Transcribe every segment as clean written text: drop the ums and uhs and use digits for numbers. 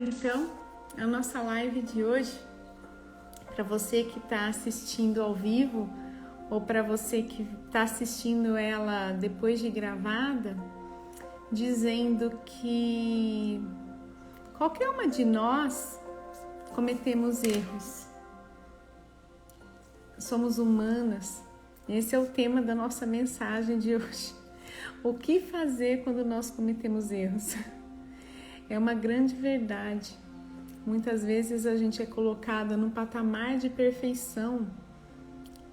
Então, a nossa live de hoje, para você que está assistindo ao vivo ou para você que está assistindo ela depois de gravada, dizendo que qualquer uma de nós cometemos erros. Somos humanas. Esse é o tema da nossa mensagem de hoje. O que fazer quando nós cometemos erros? É uma grande verdade. Muitas vezes a gente é colocada num patamar de perfeição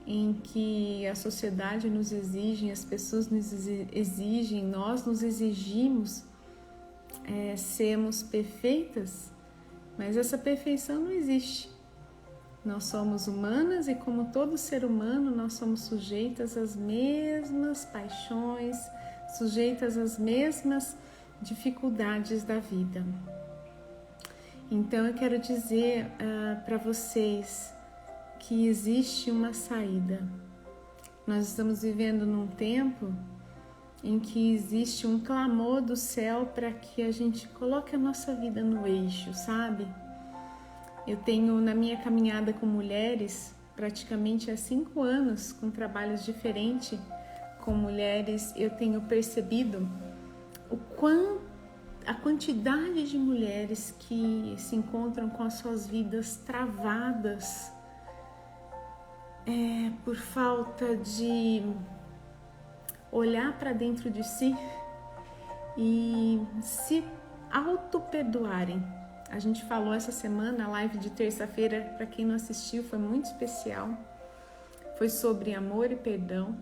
em que a sociedade nos exige, as pessoas nos exigem, nós nos exigimos sermos perfeitas, mas essa perfeição não existe. Nós somos humanas e, como todo ser humano, nós somos sujeitas às mesmas paixões, sujeitas às mesmas dificuldades da vida. Então eu quero dizer para vocês que existe uma saída. Nós estamos vivendo num tempo em que existe um clamor do céu para que a gente coloque a nossa vida no eixo, sabe? Eu tenho, na minha caminhada com mulheres, praticamente há 5 anos, com trabalhos diferentes com mulheres, eu tenho percebido a quantidade de mulheres que se encontram com as suas vidas travadas por falta de olhar para dentro de si e se auto-perdoarem. A gente falou essa semana, a live de terça-feira, para quem não assistiu, foi muito especial. Foi sobre amor e perdão.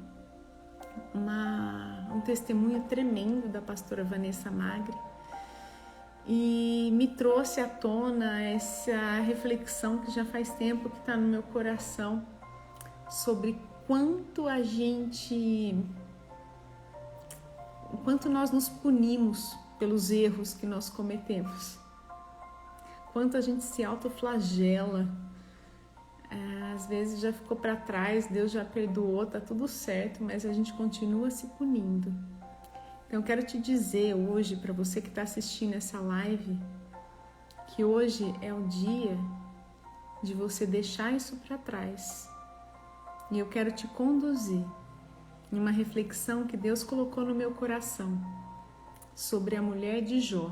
Um testemunho tremendo da pastora Vanessa Magre, e me trouxe à tona essa reflexão que já faz tempo que está no meu coração sobre quanto nós nos punimos pelos erros que nós cometemos, quanto a gente se autoflagela. Às vezes já ficou para trás, Deus já perdoou, tá tudo certo, mas a gente continua se punindo. Então eu quero te dizer hoje, para você que está assistindo essa live, que hoje é o dia de você deixar isso para trás. E eu quero te conduzir em uma reflexão que Deus colocou no meu coração sobre a mulher de Jó.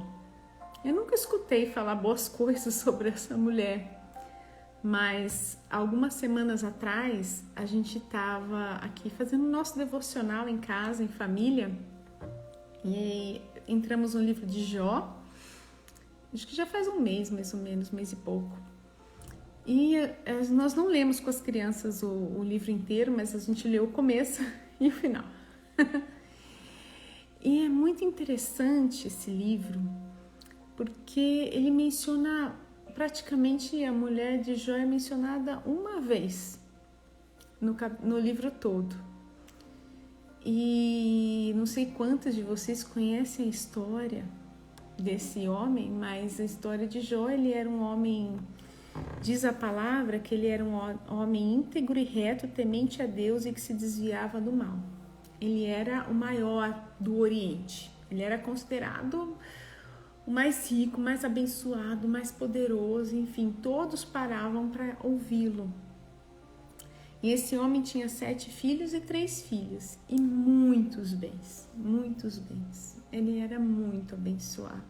Eu nunca escutei falar boas coisas sobre essa mulher, mas algumas semanas atrás a gente estava aqui fazendo o nosso devocional em casa, em família, e entramos no livro de Jó. Acho que já faz um mês, mais ou menos, mês e pouco. E nós não lemos com as crianças o livro inteiro, mas a gente leu o começo e o final. E é muito interessante esse livro, porque ele menciona, praticamente a mulher de Jó é mencionada uma vez no livro todo. E não sei quantos de vocês conhecem a história desse homem, mas a história de Jó, ele era um homem, diz a palavra que ele era um homem íntegro e reto, temente a Deus e que se desviava do mal. Ele era o maior do Oriente, ele era considerado o mais rico, mais abençoado, mais poderoso, enfim, todos paravam para ouvi-lo. E esse homem tinha 7 filhos e 3 filhas, e muitos bens, muitos bens. Ele era muito abençoado.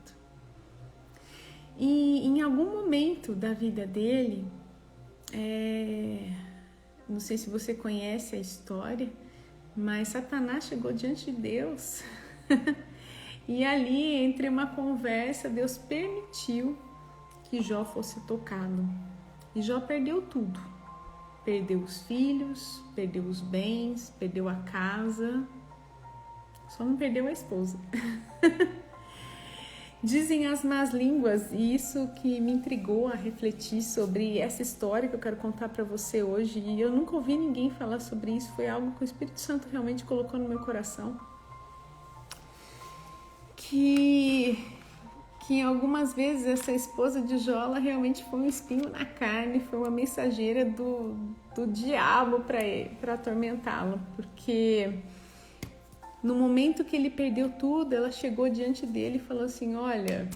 E em algum momento da vida dele, não sei se você conhece a história, mas Satanás chegou diante de Deus e ali, entre uma conversa, Deus permitiu que Jó fosse tocado. E Jó perdeu tudo. Perdeu os filhos, perdeu os bens, perdeu a casa, só não perdeu a esposa. Dizem as más línguas, e isso que me intrigou a refletir sobre essa história que eu quero contar para você hoje, e eu nunca ouvi ninguém falar sobre isso, foi algo que o Espírito Santo realmente colocou no meu coração, que algumas vezes essa esposa de Jó, ela realmente foi um espinho na carne, foi uma mensageira do diabo para atormentá-lo, porque no momento que ele perdeu tudo, ela chegou diante dele e falou assim: olha,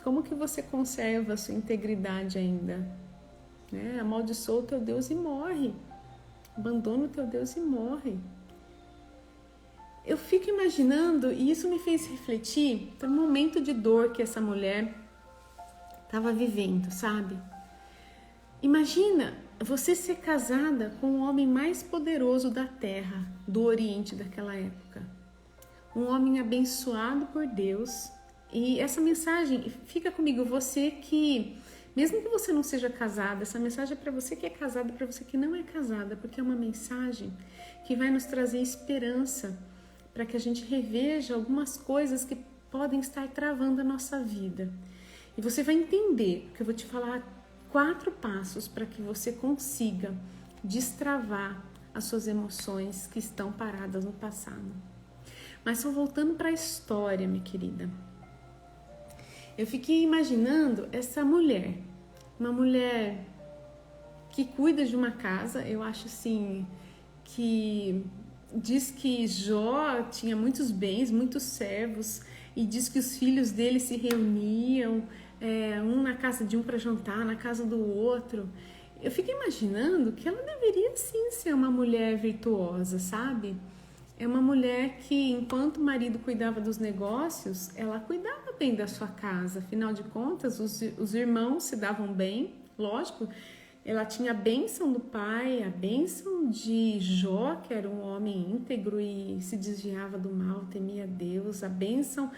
Como que você conserva a sua integridade ainda? Né? Amaldiçoa o teu Deus e morre. Abandona o teu Deus e morre. Eu fico imaginando, e isso me fez refletir, pelo momento de dor que essa mulher estava vivendo, sabe? Imagina você ser casada com o homem mais poderoso da terra, do Oriente daquela época. Um homem abençoado por Deus. E essa mensagem, fica comigo, você que, mesmo que você não seja casada, essa mensagem é para você que é casada, para você que não é casada, porque é uma mensagem que vai nos trazer esperança para que a gente reveja algumas coisas que podem estar travando a nossa vida. E você vai entender, porque eu vou te falar 4 passos para que você consiga destravar as suas emoções que estão paradas no passado. Mas só voltando para a história, minha querida. Eu fiquei imaginando essa mulher, uma mulher que cuida de uma casa. Eu acho assim, que diz que Jó tinha muitos bens, muitos servos, e diz que os filhos dele se reuniam, um na casa de um para jantar, na casa do outro. Eu fico imaginando que ela deveria sim ser uma mulher virtuosa, sabe? É uma mulher que, enquanto o marido cuidava dos negócios, ela cuidava bem da sua casa. Afinal de contas, os irmãos se davam bem, lógico. Ela tinha a bênção do pai, a bênção de Jó, que era um homem íntegro e se desviava do mal, temia Deus. A bênção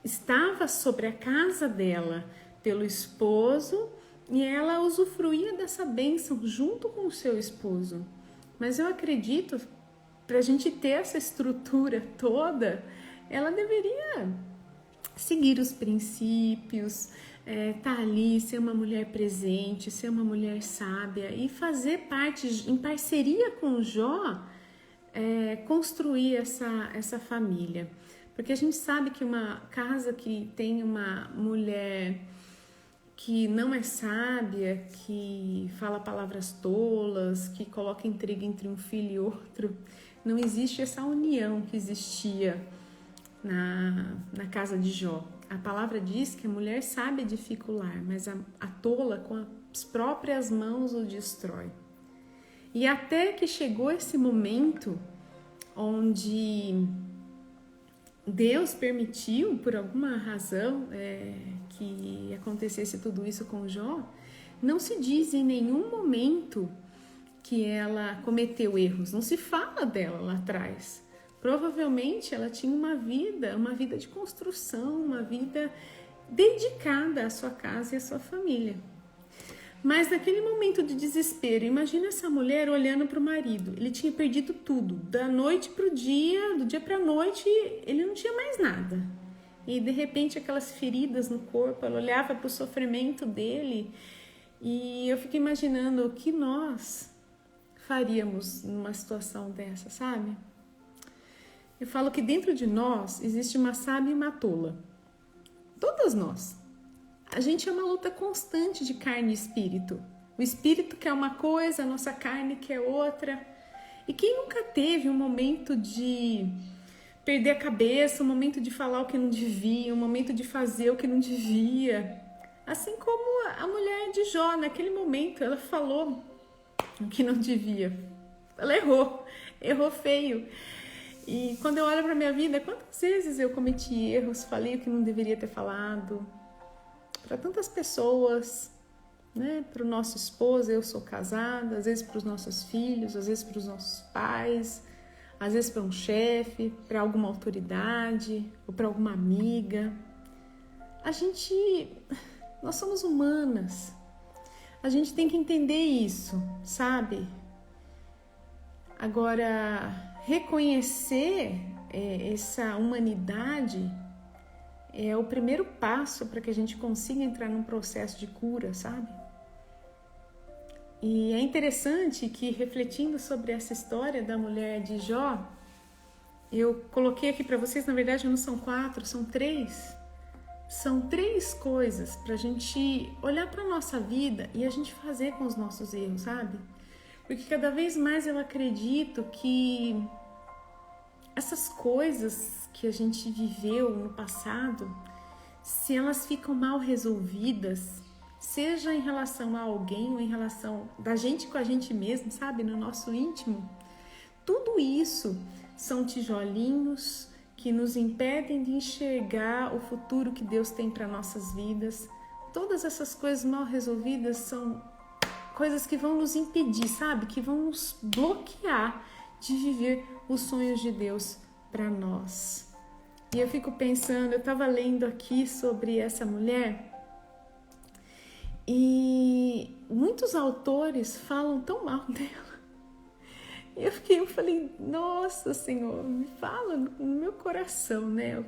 estava sobre a casa dela pelo esposo e ela usufruía dessa bênção junto com o seu esposo. Mas eu acredito, para a gente ter essa estrutura toda, ela deveria seguir os princípios, tá ali, ser uma mulher presente, ser uma mulher sábia e fazer parte, em parceria com Jó, construir essa família. Porque a gente sabe que uma casa que tem uma mulher que não é sábia, que fala palavras tolas, que coloca intriga entre um filho e outro, não existe essa união que existia na casa de Jó. A palavra diz que a mulher sabe edificar o lar, mas a tola com as próprias mãos o destrói. E até que chegou esse momento onde Deus permitiu, por alguma razão, que acontecesse tudo isso com Jó, não se diz em nenhum momento que ela cometeu erros, não se fala dela lá atrás. Provavelmente ela tinha uma vida de construção, uma vida dedicada à sua casa e à sua família. Mas naquele momento de desespero, imagina essa mulher olhando para o marido. Ele tinha perdido tudo, da noite para o dia, do dia para a noite, ele não tinha mais nada. E de repente aquelas feridas no corpo, ela olhava para o sofrimento dele e eu fico imaginando o que nós faríamos numa situação dessa, sabe? Eu falo que dentro de nós existe uma sábia e uma tola. Todas nós. A gente é uma luta constante de carne e espírito. O espírito quer uma coisa, a nossa carne quer outra. E quem nunca teve um momento de perder a cabeça, um momento de falar o que não devia, um momento de fazer o que não devia? Assim como a mulher de Jó, naquele momento, ela falou o que não devia. Ela errou feio. E quando eu olho para minha vida, quantas vezes eu cometi erros, falei o que não deveria ter falado para tantas pessoas, né? Para o nosso esposo, eu sou casada, às vezes para os nossos filhos, às vezes para os nossos pais, às vezes para um chefe, para alguma autoridade ou para alguma amiga. Nós somos humanas. A gente tem que entender isso, sabe? Agora, reconhecer essa humanidade é o primeiro passo para que a gente consiga entrar num processo de cura, sabe? E é interessante que, refletindo sobre essa história da mulher de Jó, eu coloquei aqui para vocês, na verdade não são 4, são 3. São 3 coisas para a gente olhar para a nossa vida e a gente fazer com os nossos erros, sabe? Porque cada vez mais eu acredito que essas coisas que a gente viveu no passado se elas ficam mal resolvidas, seja em relação a alguém ou em relação da gente com a gente mesmo, sabe, no nosso íntimo, tudo isso são tijolinhos que nos impedem de enxergar o futuro que Deus tem para nossas vidas. Todas essas coisas mal resolvidas são coisas que vão nos impedir, sabe? Que vão nos bloquear de viver os sonhos de Deus para nós. E eu fico pensando, eu estava lendo aqui sobre essa mulher e muitos autores falam tão mal dela. E eu falei, nossa Senhor, me fala no meu coração, né?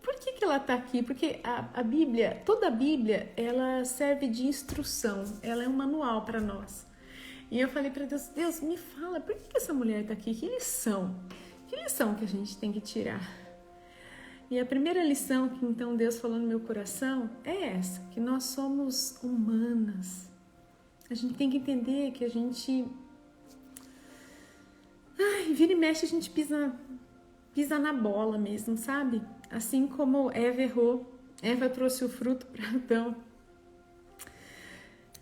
Por que ela está aqui? Porque a Bíblia, toda a Bíblia, ela serve de instrução, ela é um manual para nós. E eu falei para Deus, Deus, me fala, por que essa mulher está aqui? Que lição? Que lição que a gente tem que tirar? E a primeira lição que então Deus falou no meu coração é essa, que nós somos humanas. A gente tem que entender que a gente... vira e mexe, a gente pisa na bola mesmo, sabe? Assim como Eva errou. Eva trouxe o fruto para Adão.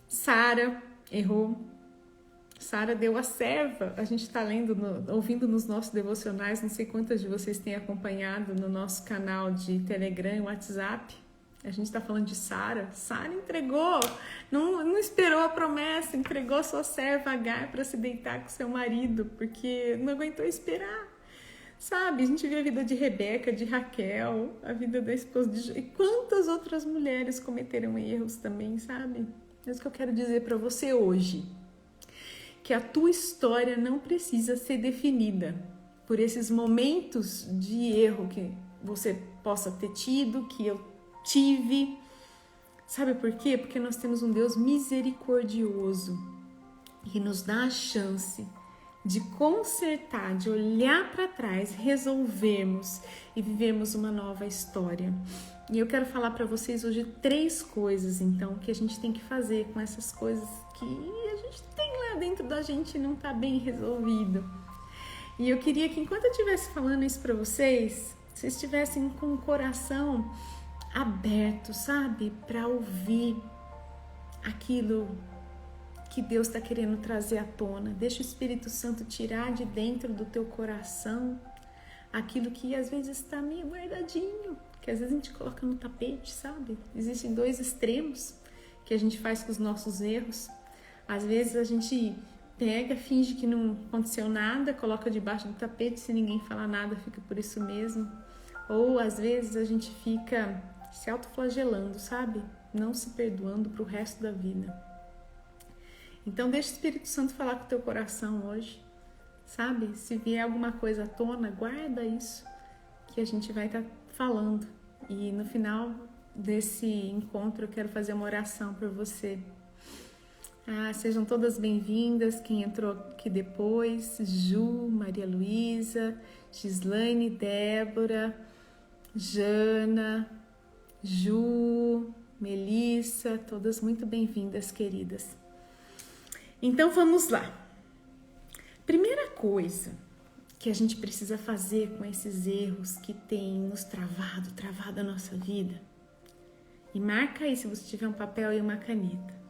Sara errou. Sara deu a serva. A gente está ouvindo nos nossos devocionais, não sei quantas de vocês têm acompanhado no nosso canal de Telegram e WhatsApp. A gente está falando de Sara. Sara entregou, não esperou a promessa, entregou sua serva Agar para se deitar com seu marido, porque não aguentou esperar. Sabe, a gente vê a vida de Rebeca, de Raquel, a vida da esposa de... E quantas outras mulheres cometeram erros também, sabe? É isso que eu quero dizer para você hoje. Que a tua história não precisa ser definida por esses momentos de erro que você possa ter tido, que eu tive. Sabe por quê? Porque nós temos um Deus misericordioso que nos dá a chance de consertar, de olhar para trás, resolvermos e vivermos uma nova história. E eu quero falar para vocês hoje 3 coisas, então, que a gente tem que fazer com essas coisas que a gente tem lá dentro da gente e não está bem resolvido. E eu queria que enquanto eu estivesse falando isso para vocês estivessem com o coração aberto, sabe? Para ouvir aquilo que Deus está querendo trazer à tona. Deixa o Espírito Santo tirar de dentro do teu coração aquilo que às vezes está meio guardadinho, que às vezes a gente coloca no tapete, sabe? Existem 2 extremos que a gente faz com os nossos erros. Às vezes a gente pega, finge que não aconteceu nada, coloca debaixo do tapete, se ninguém falar nada, fica por isso mesmo. Ou às vezes a gente fica se autoflagelando, sabe? Não se perdoando para o resto da vida. Então deixa o Espírito Santo falar com o teu coração hoje, sabe? Se vier alguma coisa à tona, guarda isso que a gente vai estar falando. E no final desse encontro eu quero fazer uma oração por você. Sejam todas bem-vindas, quem entrou aqui depois, Ju, Maria Luísa, Gislaine, Débora, Jana, Ju, Melissa, todas muito bem-vindas, queridas. Então vamos lá. Primeira coisa que a gente precisa fazer com esses erros que têm nos travado a nossa vida, e marca aí se você tiver um papel e uma caneta.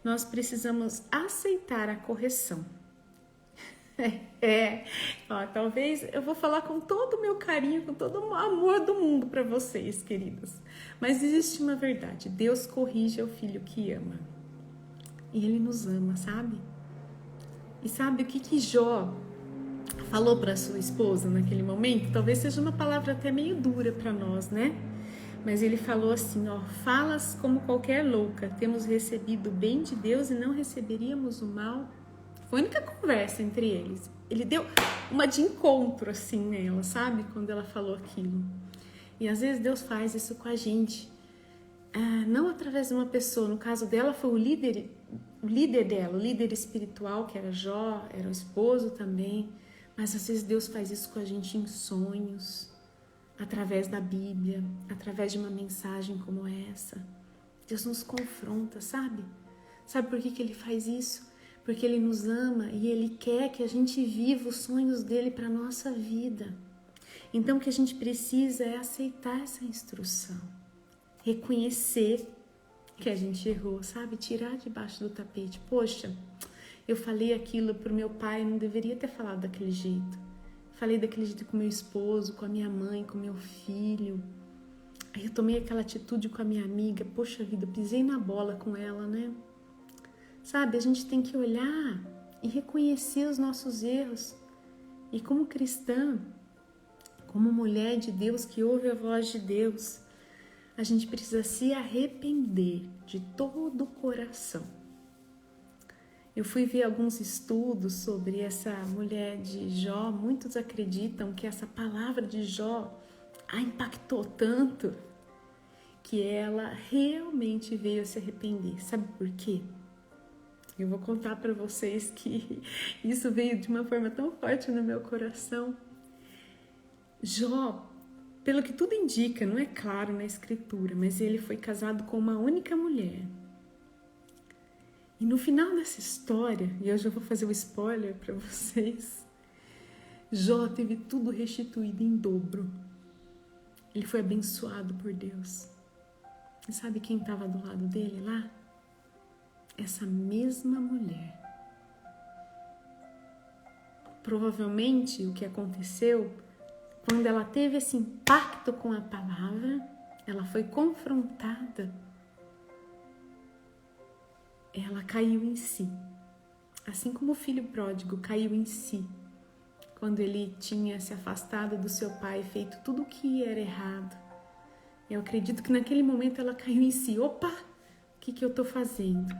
Nós precisamos aceitar a correção. Talvez eu vou falar com todo o meu carinho, com todo o amor do mundo para vocês, queridas. Mas existe uma verdade: Deus corrige ao filho que ama. E Ele nos ama, sabe? E sabe o que Jó falou para sua esposa naquele momento? Talvez seja uma palavra até meio dura para nós, né? Mas ele falou assim, falas como qualquer louca, temos recebido o bem de Deus e não receberíamos o mal. Foi a única conversa entre eles. Ele deu uma de encontro assim nela, sabe? Quando ela falou aquilo. E às vezes Deus faz isso com a gente. Não através de uma pessoa. No caso dela foi o líder dela, o líder espiritual, que era Jó, era o esposo também. Mas às vezes Deus faz isso com a gente em sonhos, através da Bíblia, através de uma mensagem como essa. Deus nos confronta, sabe? Sabe por que Ele faz isso? Porque Ele nos ama e Ele quer que a gente viva os sonhos dEle para a nossa vida. Então o que a gente precisa é aceitar essa instrução. reconhecer que a gente errou, sabe? Tirar debaixo do tapete. Poxa, eu falei aquilo pro meu pai, não deveria ter falado daquele jeito. Falei daquele jeito com meu esposo, com a minha mãe, com meu filho. Aí eu tomei aquela atitude com a minha amiga. Poxa vida, eu pisei na bola com ela, né? Sabe, a gente tem que olhar e reconhecer os nossos erros. E como cristã, como mulher de Deus que ouve a voz de Deus, a gente precisa se arrepender de todo o coração. Eu fui ver alguns estudos sobre essa mulher de Jó. Muitos acreditam que essa palavra de Jó a impactou tanto que ela realmente veio se arrepender. Sabe por quê? Eu vou contar para vocês que isso veio de uma forma tão forte no meu coração. Jó, pelo que tudo indica, não é claro na escritura, mas ele foi casado com uma única mulher. E no final dessa história, e eu já vou fazer o spoiler para vocês, Jó teve tudo restituído em dobro. Ele foi abençoado por Deus. E sabe quem estava do lado dele lá? Essa mesma mulher. Provavelmente o que aconteceu, quando ela teve esse impacto com a palavra, ela foi confrontada, ela caiu em si. Assim como o filho pródigo caiu em si, quando ele tinha se afastado do seu pai, feito tudo o que era errado. Eu acredito que naquele momento ela caiu em si. Opa, o que eu estou fazendo?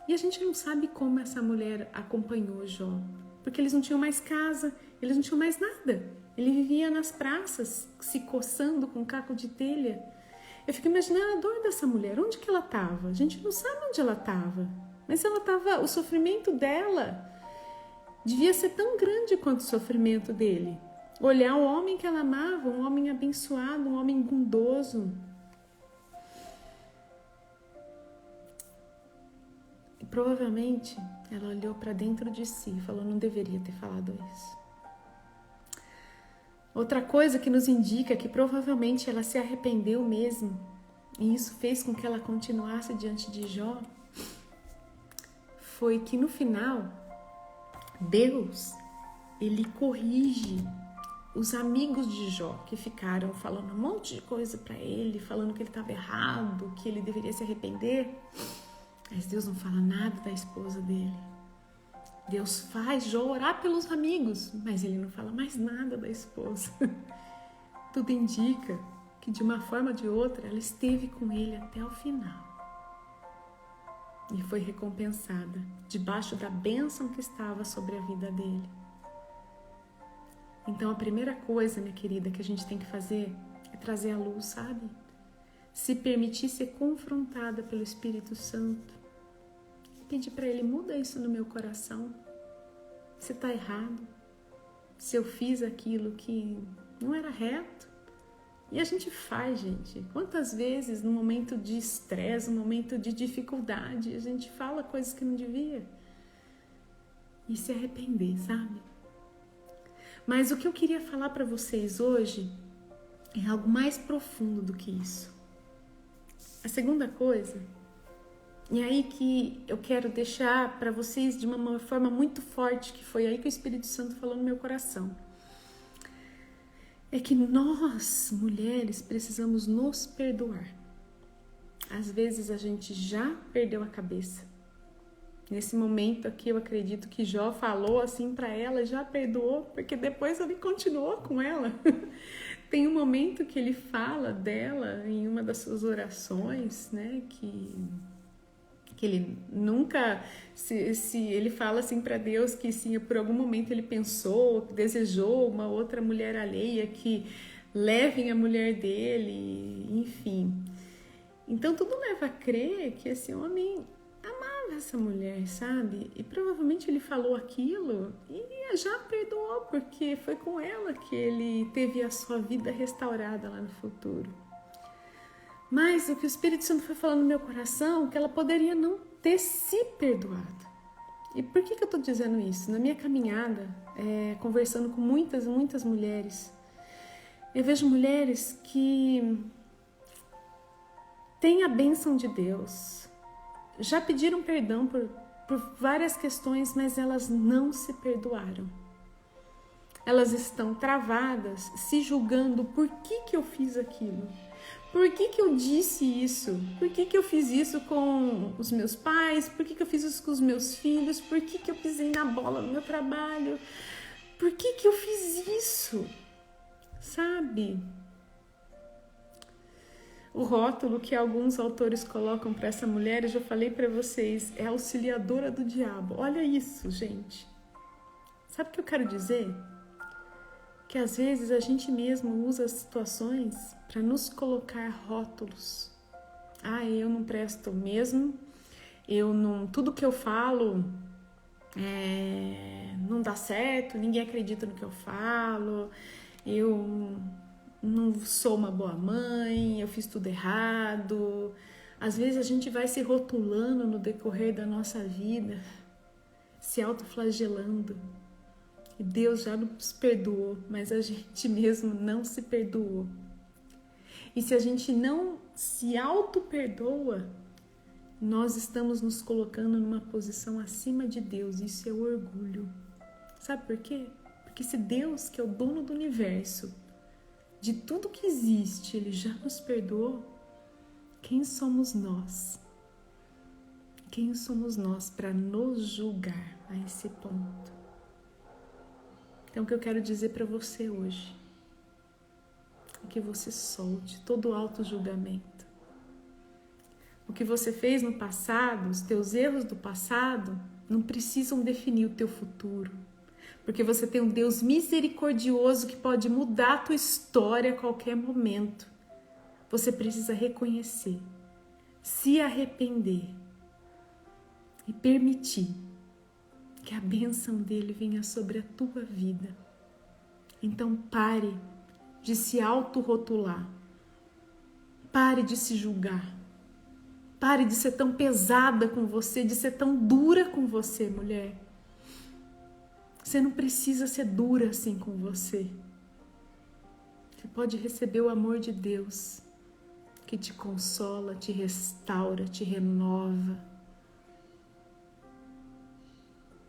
E a gente não sabe como essa mulher acompanhou Jó, porque eles não tinham mais casa, eles não tinham mais nada. Ele vivia nas praças, se coçando com um caco de telha. Eu fico imaginando a dor dessa mulher, onde que ela estava? A gente não sabe onde ela estava, mas ela estava, o sofrimento dela devia ser tão grande quanto o sofrimento dele. Olhar o homem que ela amava, um homem abençoado, um homem bondoso. E provavelmente ela olhou para dentro de si e falou, não deveria ter falado isso. Outra coisa que nos indica que provavelmente ela se arrependeu mesmo, e isso fez com que ela continuasse diante de Jó, foi que no final, Deus, ele corrige os amigos de Jó, que ficaram falando um monte de coisa para ele, falando que ele estava errado, que ele deveria se arrepender, mas Deus não fala nada da esposa dele. Deus faz Jó orar pelos amigos, mas ele não fala mais nada da esposa. Tudo indica que de uma forma ou de outra ela esteve com ele até o final. E foi recompensada debaixo da bênção que estava sobre a vida dele. Então a primeira coisa, minha querida, que a gente tem que fazer é trazer a luz, sabe? Se permitir ser confrontada pelo Espírito Santo. Pedir para ele, muda isso no meu coração. Se está errado, se eu fiz aquilo que não era reto. E a gente faz, gente. Quantas vezes no momento de estresse, no momento de dificuldade, a gente fala coisas que não devia. E se arrepender, sabe? Mas o que eu queria falar para vocês hoje é algo mais profundo do que isso. A segunda coisa, e aí que eu quero deixar para vocês de uma forma muito forte, que foi aí que o Espírito Santo falou no meu coração, é que nós, mulheres, precisamos nos perdoar. Às vezes a gente já perdeu a cabeça. Nesse momento aqui eu acredito que Jó falou assim para ela, já perdoou, porque depois ele continuou com ela. Tem um momento que ele fala dela em uma das suas orações, né, que ele nunca, se ele fala assim para Deus que se por algum momento ele pensou, desejou uma outra mulher alheia que levem a mulher dele, enfim. Então tudo leva a crer que esse homem amava essa mulher, sabe? E provavelmente ele falou aquilo e já perdoou, porque foi com ela que ele teve a sua vida restaurada lá no futuro. Mas o que o Espírito Santo foi falando no meu coração, que ela poderia não ter se perdoado. E por que eu estou dizendo isso? Na minha caminhada, conversando com muitas mulheres, eu vejo mulheres que têm a bênção de Deus, já pediram perdão por várias questões, mas elas não se perdoaram. Elas estão travadas, se julgando: por que eu fiz aquilo? Por que eu disse isso? Por que eu fiz isso com os meus pais? Por que eu fiz isso com os meus filhos? Por que eu pisei na bola no meu trabalho? Por que eu fiz isso? Sabe? O rótulo que alguns autores colocam para essa mulher, eu já falei para vocês, é auxiliadora do diabo. Olha isso, gente. Sabe o que eu quero dizer? Que às vezes a gente mesmo usa as situações para nos colocar rótulos. Ah, eu não presto mesmo, tudo que eu falo não dá certo, ninguém acredita no que eu falo, eu não sou uma boa mãe, eu fiz tudo errado. Às vezes a gente vai se rotulando no decorrer da nossa vida, se autoflagelando. E Deus já nos perdoou, mas a gente mesmo não se perdoou. E se a gente não se auto-perdoa, nós estamos nos colocando numa posição acima de Deus. Isso é orgulho. Sabe por quê? Porque se Deus, que é o dono do universo, de tudo que existe, Ele já nos perdoou, quem somos nós? Quem somos nós para nos julgar a esse ponto? Então, o que eu quero dizer para você hoje é que você solte todo o auto-julgamento. O que você fez no passado, os teus erros do passado, não precisam definir o teu futuro. Porque você tem um Deus misericordioso que pode mudar a tua história a qualquer momento. Você precisa reconhecer, se arrepender e permitir que a bênção dele venha sobre a tua vida. Então pare de se autorrotular. Pare de se julgar. Pare de ser tão pesada com você, de ser tão dura com você, mulher. Você não precisa ser dura assim com você. Você pode receber o amor de Deus, que te consola, te restaura, te renova,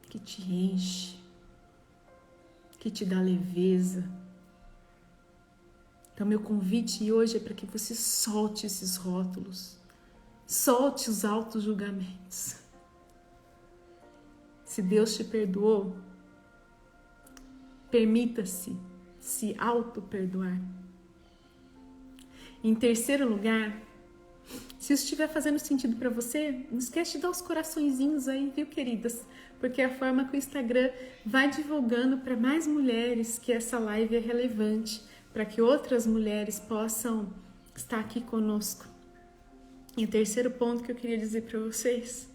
que te enche, que te dá leveza. Então, meu convite hoje é para que você solte esses rótulos, solte os auto-julgamentos. Se Deus te perdoou, permita-se se auto-perdoar. Em terceiro lugar, se isso estiver fazendo sentido para você, não esquece de dar os coraçõezinhos aí, viu, queridas? Porque é a forma que o Instagram vai divulgando para mais mulheres que essa live é relevante, para que outras mulheres possam estar aqui conosco. E o terceiro ponto que eu queria dizer para vocês.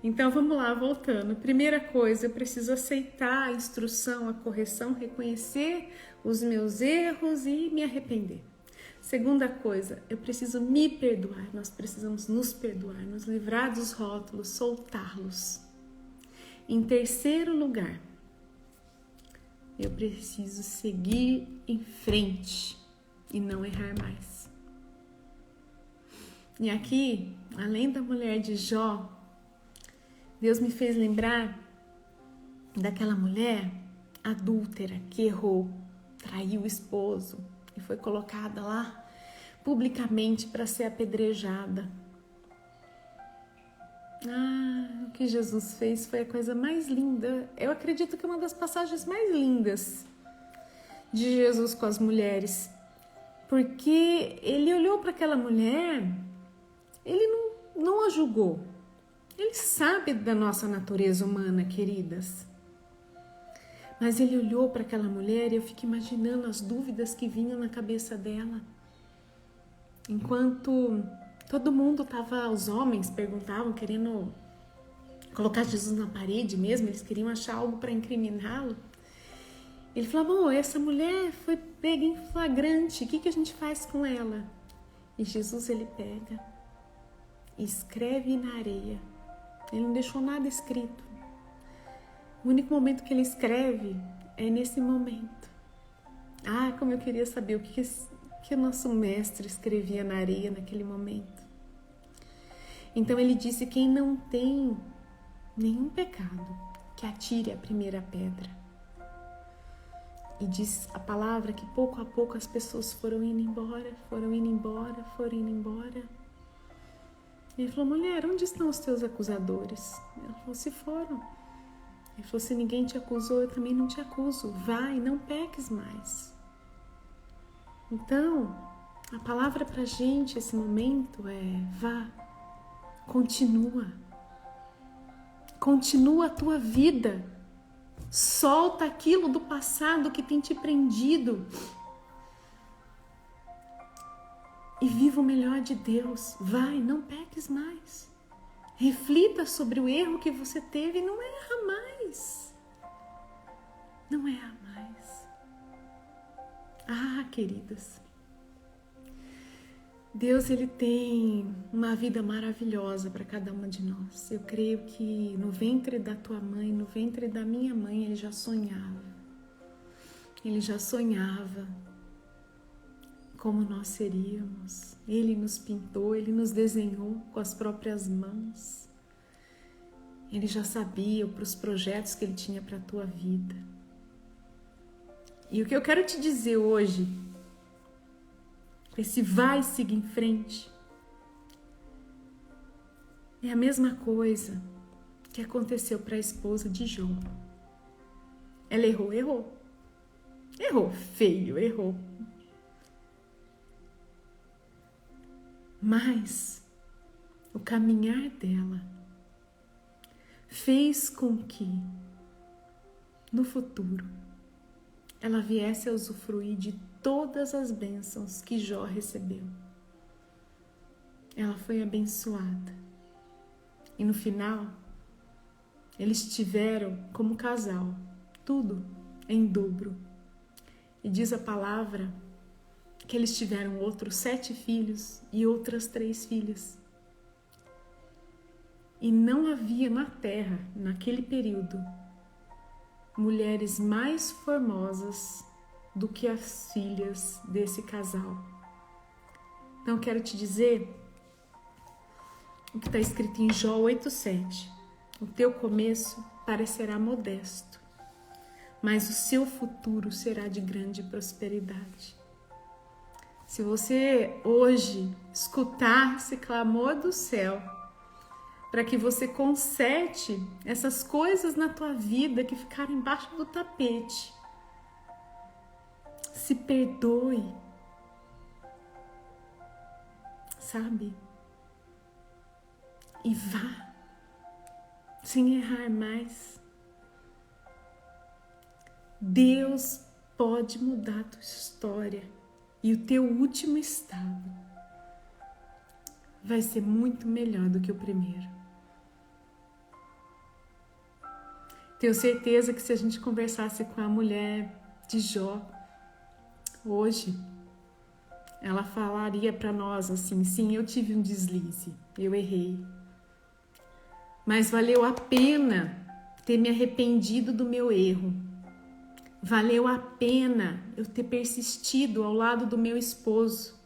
Então vamos lá, voltando. Primeira coisa, eu preciso aceitar a instrução, a correção, reconhecer os meus erros e me arrepender. Segunda coisa, eu preciso me perdoar. Nós precisamos nos perdoar, nos livrar dos rótulos, soltá-los. Em terceiro lugar, eu preciso seguir em frente e não errar mais. E aqui, além da mulher de Jó, Deus me fez lembrar daquela mulher adúltera que errou, traiu o esposo e foi colocada lá publicamente para ser apedrejada. O que Jesus fez foi a coisa mais linda. Eu acredito que é uma das passagens mais lindas de Jesus com as mulheres. Porque ele olhou para aquela mulher, ele não a julgou. Ele sabe da nossa natureza humana, queridas. Mas ele olhou para aquela mulher e eu fico imaginando as dúvidas que vinham na cabeça dela. Enquanto todo mundo estava, os homens perguntavam, querendo colocar Jesus na parede mesmo, eles queriam achar algo para incriminá-lo. Ele falou, essa mulher foi pega em flagrante, o que a gente faz com ela? E Jesus, ele pega e escreve na areia. Ele não deixou nada escrito. O único momento que ele escreve é nesse momento. Como eu queria saber o que o nosso mestre escrevia na areia naquele momento. Então ele disse: quem não tem nenhum pecado, que atire a primeira pedra. E diz a palavra que pouco a pouco as pessoas foram indo embora. Ele falou: mulher, onde estão os teus acusadores? Ela falou: se foram. Ele falou: se ninguém te acusou, eu também não te acuso. Vai, não peques mais. Então, a palavra pra gente esse momento é: vá, continua a tua vida, solta aquilo do passado que tem te prendido e viva o melhor de Deus. Vai, não peques mais. Reflita sobre o erro que você teve e não erra mais. Não erra mais. Ah, queridas, Deus, Ele tem uma vida maravilhosa para cada uma de nós. Eu creio que no ventre da tua mãe, no ventre da minha mãe, Ele já sonhava. Ele já sonhava como nós seríamos. Ele nos pintou, Ele nos desenhou com as próprias mãos. Ele já sabia os projetos que Ele tinha para a tua vida. E o que eu quero te dizer hoje, esse vai seguir em frente, é a mesma coisa que aconteceu para a esposa de Jó. Ela errou feio. Mas o caminhar dela fez com que no futuro ela viesse a usufruir de todas as bênçãos que Jó recebeu. Ela foi abençoada. E no final, eles tiveram como casal tudo em dobro. E diz a palavra que eles tiveram outros 7 filhos e outras 3 filhas. E não havia na terra, naquele período, mulheres mais formosas do que as filhas desse casal. Então quero te dizer o que está escrito em Jó 8,7. O teu começo parecerá modesto, mas o seu futuro será de grande prosperidade. Se você hoje escutar esse clamor do céu, para que você conserte essas coisas na tua vida que ficaram embaixo do tapete, se perdoe, sabe? E vá, sem errar mais. Deus pode mudar a tua história e o teu último estado vai ser muito melhor do que o primeiro. Tenho certeza que se a gente conversasse com a mulher de Jó hoje, ela falaria para nós assim: sim, eu tive um deslize, eu errei, mas valeu a pena ter me arrependido do meu erro, valeu a pena eu ter persistido ao lado do meu esposo.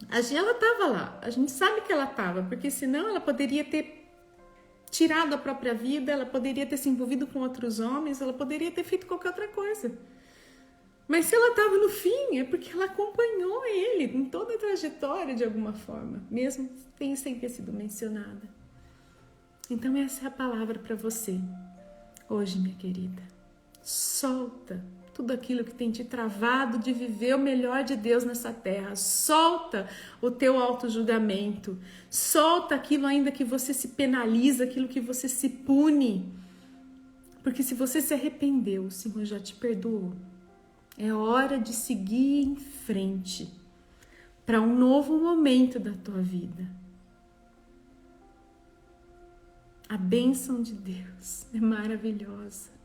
Ela estava lá, a gente sabe que ela estava, porque senão ela poderia ter tirado a própria vida, ela poderia ter se envolvido com outros homens, ela poderia ter feito qualquer outra coisa. Mas se ela estava no fim, é porque ela acompanhou ele em toda a trajetória de alguma forma, mesmo sem ter sido mencionada. Então essa é a palavra para você hoje, minha querida. Solta tudo aquilo que tem te travado de viver o melhor de Deus nessa terra. Solta o teu auto-julgamento. Solta aquilo ainda que você se penaliza, aquilo que você se pune. Porque se você se arrependeu, o Senhor já te perdoou. É hora de seguir em frente para um novo momento da tua vida. A bênção de Deus é maravilhosa.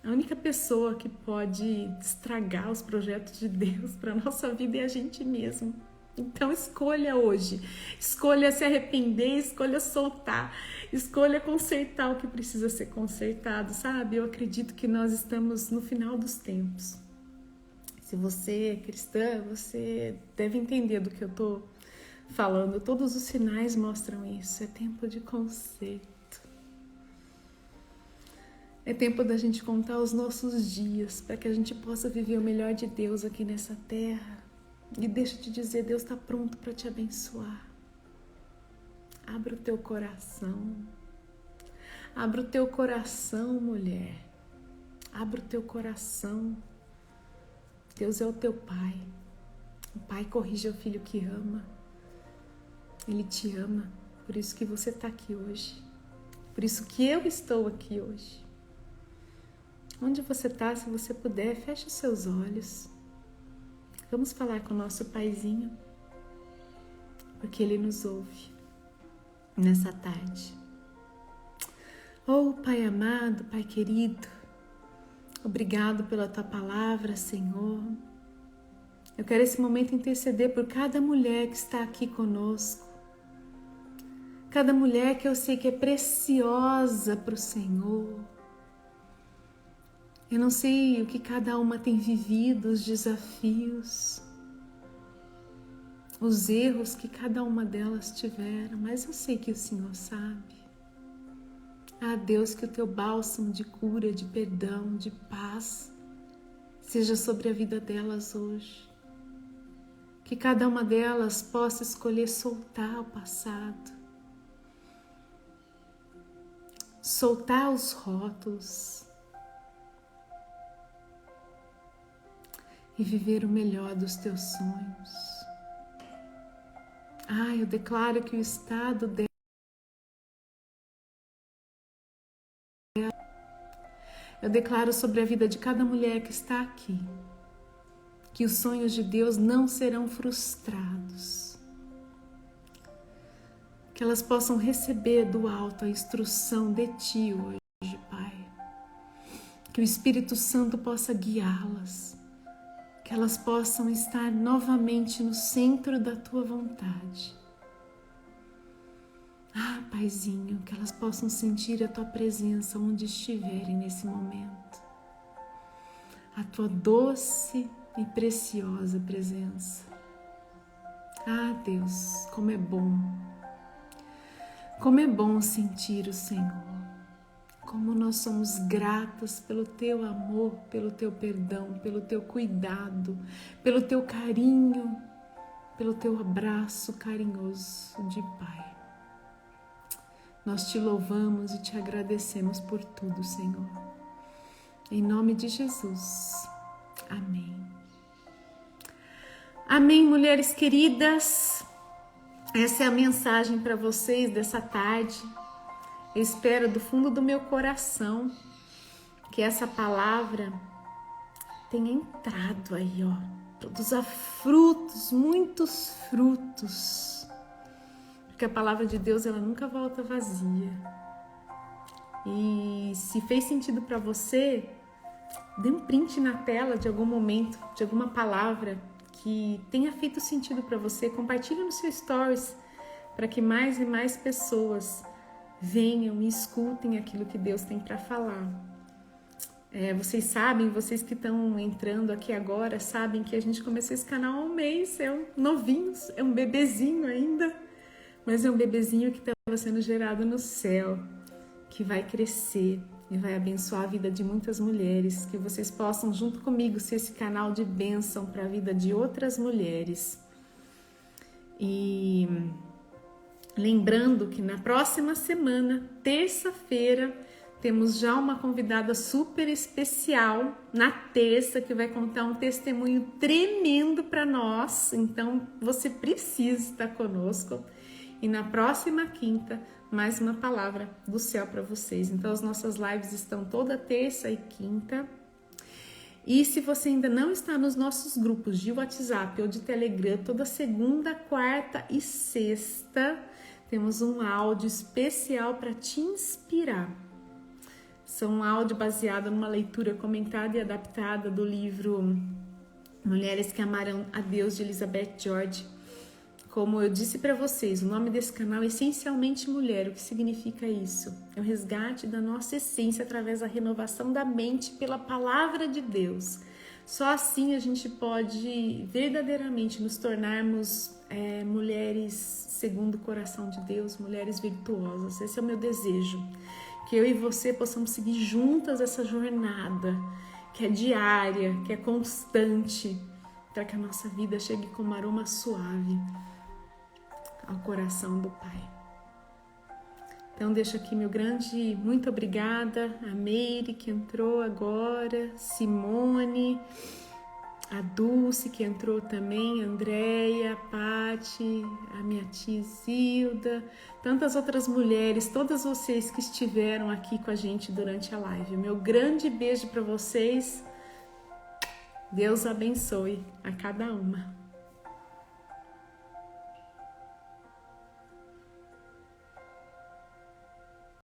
A única pessoa que pode estragar os projetos de Deus para a nossa vida é a gente mesmo. Então escolha hoje, escolha se arrepender, escolha soltar, escolha consertar o que precisa ser consertado, sabe? Eu acredito que nós estamos no final dos tempos. Se você é cristã, você deve entender do que eu estou falando, todos os sinais mostram isso. É tempo de conserto. É tempo da gente contar os nossos dias para que a gente possa viver o melhor de Deus aqui nessa terra. E deixa eu te dizer, Deus está pronto para te abençoar. Abra o teu coração. Abra o teu coração, mulher. Abra o teu coração. Deus é o teu Pai. O Pai corrige o filho que ama. Ele te ama. Por isso que você está aqui hoje. Por isso que eu estou aqui hoje. Onde você está, se você puder, feche os seus olhos. Vamos falar com o nosso Paizinho, porque Ele nos ouve nessa tarde. Oh, Pai amado, Pai querido, obrigado pela Tua palavra, Senhor. Eu quero esse momento interceder por cada mulher que está aqui conosco. Cada mulher que eu sei que é preciosa para o Senhor. Eu não sei o que cada uma tem vivido, os desafios, os erros que cada uma delas tiveram, mas eu sei que o Senhor sabe. Ah, Deus, que o teu bálsamo de cura, de perdão, de paz seja sobre a vida delas hoje. Que cada uma delas possa escolher soltar o passado, soltar os rótulos e viver o melhor dos teus sonhos. Ah, eu declaro que o estado dela, eu declaro sobre a vida de cada mulher que está aqui, que os sonhos de Deus não serão frustrados, que elas possam receber do alto a instrução de Ti hoje, Pai, que o Espírito Santo possa guiá-las, que elas possam estar novamente no centro da Tua vontade. Ah, Paizinho, que elas possam sentir a Tua presença onde estiverem nesse momento. A Tua doce e preciosa presença. Ah, Deus, como é bom. Como é bom sentir o Senhor. Como nós somos gratas pelo Teu amor, pelo Teu perdão, pelo Teu cuidado, pelo Teu carinho, pelo Teu abraço carinhoso de Pai. Nós Te louvamos e Te agradecemos por tudo, Senhor. Em nome de Jesus. Amém. Amém, mulheres queridas. Essa é a mensagem para vocês dessa tarde. Eu espero do fundo do meu coração que essa palavra tenha entrado aí, ó, produza frutos, muitos frutos, porque a palavra de Deus ela nunca volta vazia. E se fez sentido para você, dê um print na tela de algum momento, de alguma palavra que tenha feito sentido para você, compartilhe no seu stories para que mais e mais pessoas venham e escutem aquilo que Deus tem para falar. Vocês sabem, vocês que estão entrando aqui agora, sabem que a gente começou esse canal há um mês, é um novinho, é um bebezinho ainda, mas é um bebezinho que estava sendo gerado no céu, que vai crescer e vai abençoar a vida de muitas mulheres, que vocês possam junto comigo ser esse canal de bênção para a vida de outras mulheres. E lembrando que na próxima semana, terça-feira, temos já uma convidada super especial na terça que vai contar um testemunho tremendo para nós. Então você precisa estar conosco. E na próxima quinta, mais uma palavra do céu para vocês. Então as nossas lives estão toda terça e quinta. E se você ainda não está nos nossos grupos de WhatsApp ou de Telegram, toda segunda, quarta e sexta, temos um áudio especial para te inspirar. São um áudio baseado numa leitura comentada e adaptada do livro Mulheres que Amaram a Deus, de Elizabeth George. Como eu disse para vocês, o nome desse canal é Essencialmente Mulher. O que significa isso? É o resgate da nossa essência através da renovação da mente pela palavra de Deus. Só assim a gente pode verdadeiramente nos tornarmos mulheres segundo o coração de Deus, mulheres virtuosas. Esse é o meu desejo, que eu e você possamos seguir juntas essa jornada, que é diária, que é constante, para que a nossa vida chegue com um aroma suave ao coração do Pai. Então deixo aqui meu grande muito obrigada a Meire, que entrou agora, Simone, a Dulce, que entrou também, a Andréia, a Pati, a minha tia Zilda, tantas outras mulheres, todas vocês que estiveram aqui com a gente durante a live. Meu grande beijo para vocês. Deus abençoe a cada uma.